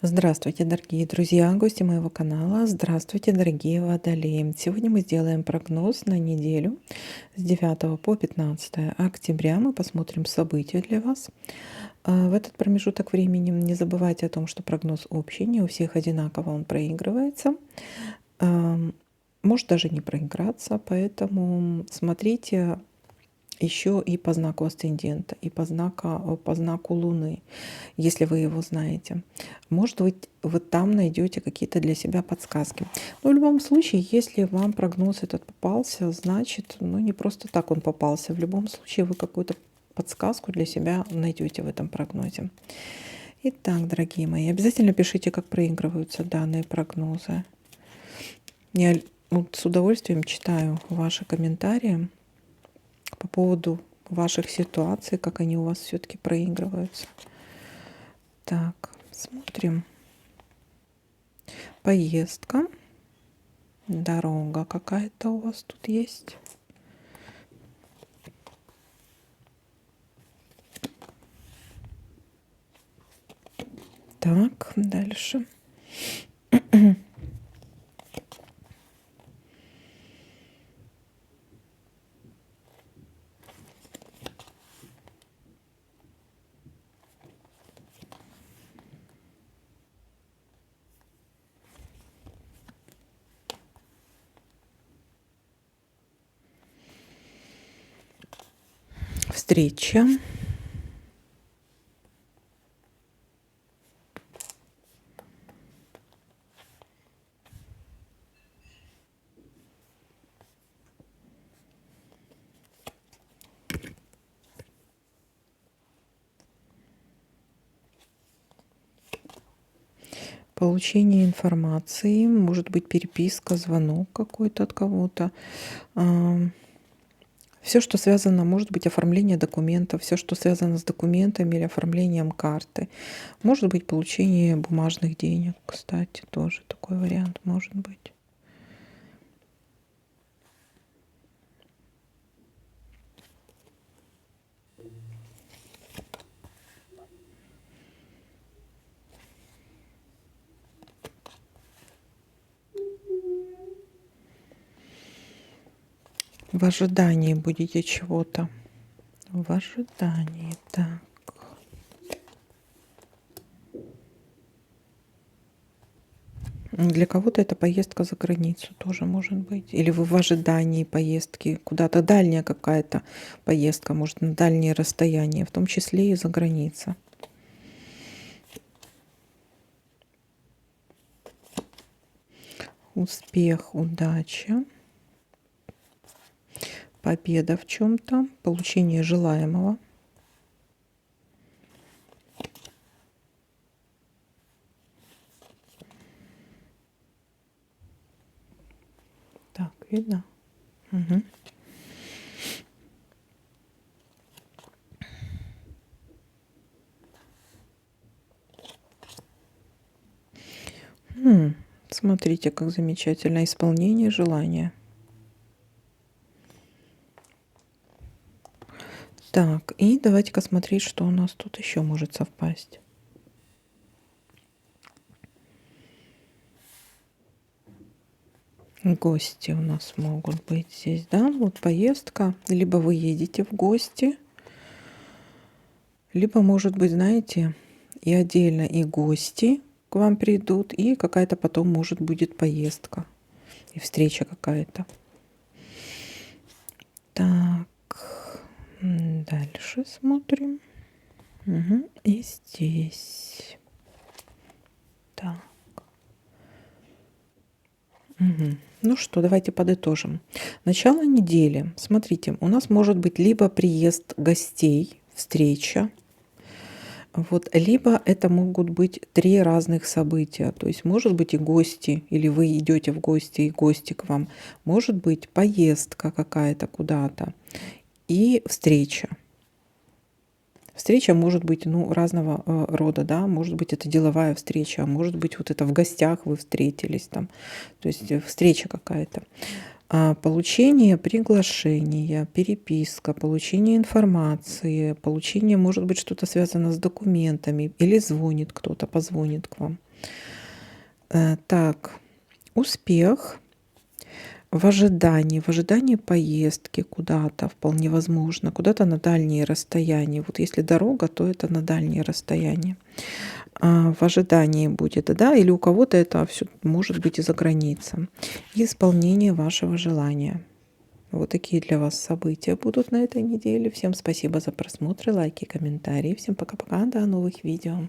Здравствуйте, дорогие друзья, гости моего канала. Здравствуйте, дорогие водолеи. Сегодня мы сделаем прогноз на неделю с 9 по 15 октября. Мы посмотрим события для вас. В этот промежуток времени не забывайте о том, что прогноз общий, не у всех одинаково он проигрывается. Может даже не проиграться, поэтому смотрите еще и по знаку асцендента, и по знаку Луны, если вы его знаете. Может быть, вы там найдете какие-то для себя подсказки. Но в любом случае, если вам прогноз этот попался, значит, не просто так он попался. В любом случае, вы какую-то подсказку для себя найдете в этом прогнозе. Итак, дорогие мои, обязательно пишите, как проигрываются данные прогнозы. Я с удовольствием читаю ваши комментарии по поводу ваших ситуаций, как они у вас все-таки проигрываются. Так, смотрим. Поездка. Дорога какая-то у вас тут есть. Так, дальше. Встреча. Получение информации, может быть переписка, звонок какой-то от кого-то. Все, что связано, может быть оформление документов, все, что связано с документами или оформлением карты. Может быть получение бумажных денег, кстати, тоже такой вариант может быть. В ожидании будете чего-то. В ожидании, так. Для кого-то это поездка за границу тоже может быть. Или вы в ожидании поездки куда-то, дальняя какая-то поездка, может, на дальние расстояния, в том числе и за граница. Успех, удача, победа в чем-то, получение желаемого. Так, видно? Угу. Смотрите, как замечательно. Исполнение желания. Так, и давайте-ка смотреть, что у нас тут еще может совпасть. Гости у нас могут быть здесь, да? Вот поездка. Либо вы едете в гости, либо, может быть, знаете, и отдельно и гости к вам придут, и какая-то потом, может, будет поездка и встреча какая-то. Так, дальше смотрим. Угу. И здесь. Так. Угу. Ну что, давайте подытожим. Начало недели. Смотрите, у нас может быть либо приезд гостей, встреча, вот, либо это могут быть 3 разных события. То есть может быть и гости, или вы идете в гости, и гости к вам. Может быть поездка какая-то куда-то и встреча. Встреча может быть, разного рода, да, может быть, это деловая встреча, а может быть, вот это в гостях вы встретились там, то есть встреча какая-то. Получение приглашения, переписка, получение информации, получение, может быть, что-то связано с документами, или звонит кто-то, позвонит к вам. Так, успех в ожидании поездки куда-то, вполне возможно, куда-то на дальние расстояния. Вот если дорога, то это на дальние расстояния. В ожидании будет, да, или у кого-то это все может быть и за границей. И исполнение вашего желания. Вот такие для вас события будут на этой неделе. Всем спасибо за просмотр, лайки, комментарии. Всем пока-пока, до новых видео.